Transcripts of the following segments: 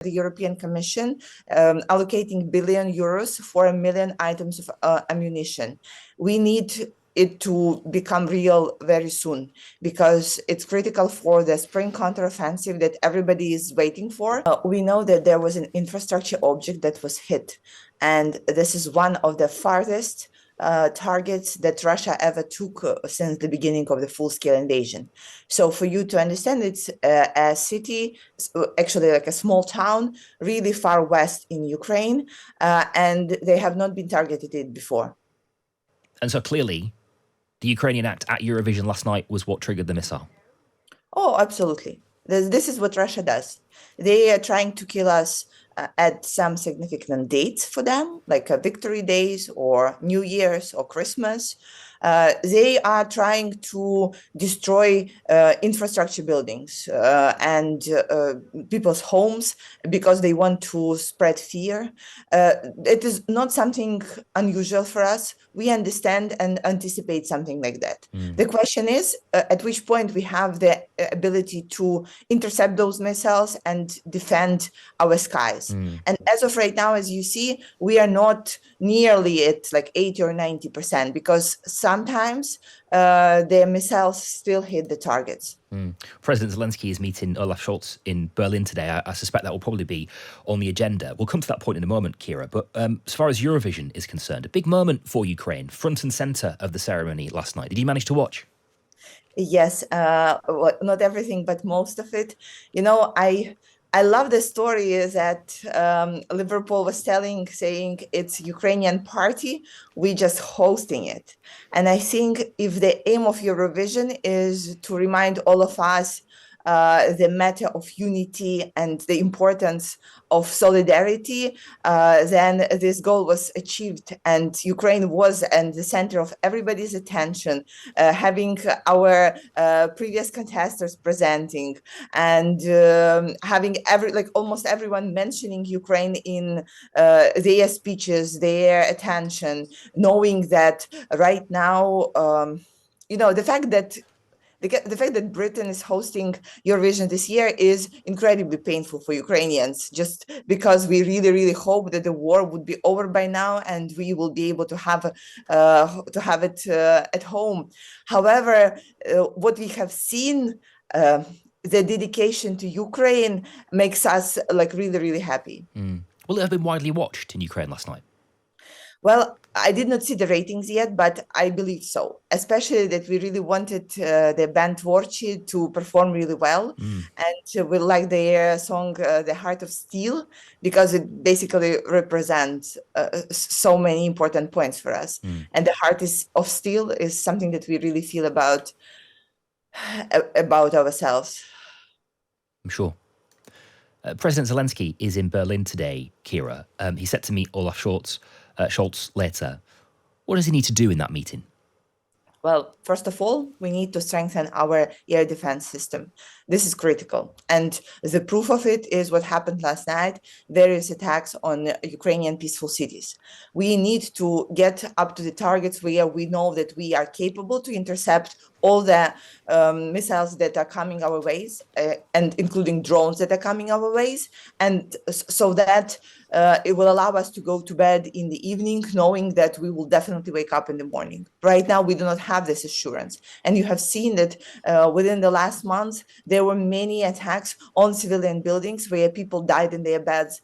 the European Commission allocating billion euros for 1 million items of ammunition. We need it to become real very soon because it's critical for the spring counteroffensive that everybody is waiting for. We know that there was an infrastructure object that was hit, and this is one of the farthest targets that Russia ever took since the beginning of the full-scale invasion. So for you to understand, it's a city, actually like a small town, really far west in Ukraine, and they have not been targeted before. And so clearly, the Ukrainian act at Eurovision last night was what triggered the missile. Oh, absolutely. This is what Russia does. They are trying to kill us at some significant dates for them, like victory days or New Year's or Christmas. They are trying to destroy infrastructure buildings and people's homes because they want to spread fear. It is not something unusual for us. We understand and anticipate something like that. The question is, at which point we have the ability to intercept those missiles and defend our skies. And as of right now, as you see, we are not nearly at like 80 or 90% because sometimes the missiles still hit the targets. President Zelensky is meeting Olaf Scholz in Berlin today. I suspect that will probably be on the agenda. We'll come to that point in a moment, Kira. But as far as Eurovision is concerned, a big moment for Ukraine, front and centre of the ceremony last night. Did you manage to watch? Yes, well, not everything, but most of it. You know, I love the story is that Liverpool was saying it's Ukrainian party, we just hosting it. And I think if the aim of Eurovision is to remind all of us the matter of unity and the importance of solidarity, then this goal was achieved. And Ukraine was at the center of everybody's attention, having our previous contestants presenting and having almost everyone mentioning Ukraine in their speeches, their attention, knowing that right now, the fact that Britain is hosting Eurovision this year is incredibly painful for Ukrainians, just because we really, really hope that the war would be over by now and we will be able to have it at home. However, what we have seen, the dedication to Ukraine makes us really, really happy. Will it have been widely watched in Ukraine last night? Well, I did not see the ratings yet, but I believe so, especially that we really wanted the band Tvorchi to perform really well. And we like their song, The Heart of Steel, because it basically represents so many important points for us. And the heart of steel is something that we really feel about ourselves. I'm sure. President Zelensky is in Berlin today, Kira. He's set to meet Olaf Scholz later. What does he need to do in that meeting? Well, first of all, we need to strengthen our air defense system. This is critical. And the proof of it is what happened last night, various attacks on Ukrainian peaceful cities. We need to get up to the targets where we know that we are capable to intercept all the missiles that are coming our ways, and including drones that are coming our ways, and so that it will allow us to go to bed in the evening knowing that we will definitely wake up in the morning. Right now, we do not have this assurance. And you have seen that within the last months, there were many attacks on civilian buildings where people died in their beds,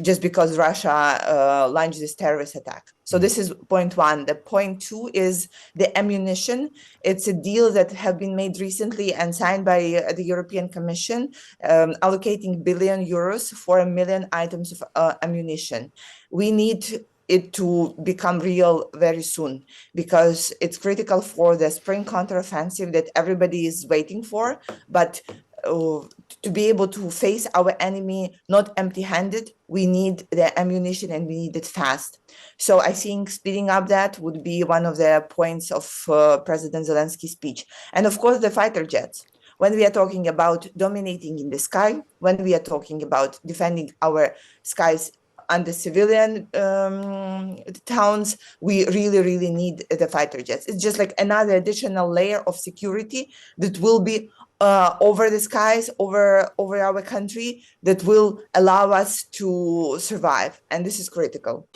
just because Russia launched this terrorist attack. So this is point one. The point two is the ammunition. It's a deal that have been made recently and signed by the European Commission, allocating billion euros for 1 million items of ammunition. We need it to become real very soon because it's critical for the spring counteroffensive that everybody is waiting for. But to be able to face our enemy not empty-handed, we need the ammunition and we need it fast. So I think speeding up that would be one of the points of President Zelensky's speech. And of course, the fighter jets. When we are talking about dominating in the sky, when we are talking about defending our skies under civilian towns, we really, really need the fighter jets. It's just like another additional layer of security that will be over the skies, over our country, that will allow us to survive, and this is critical.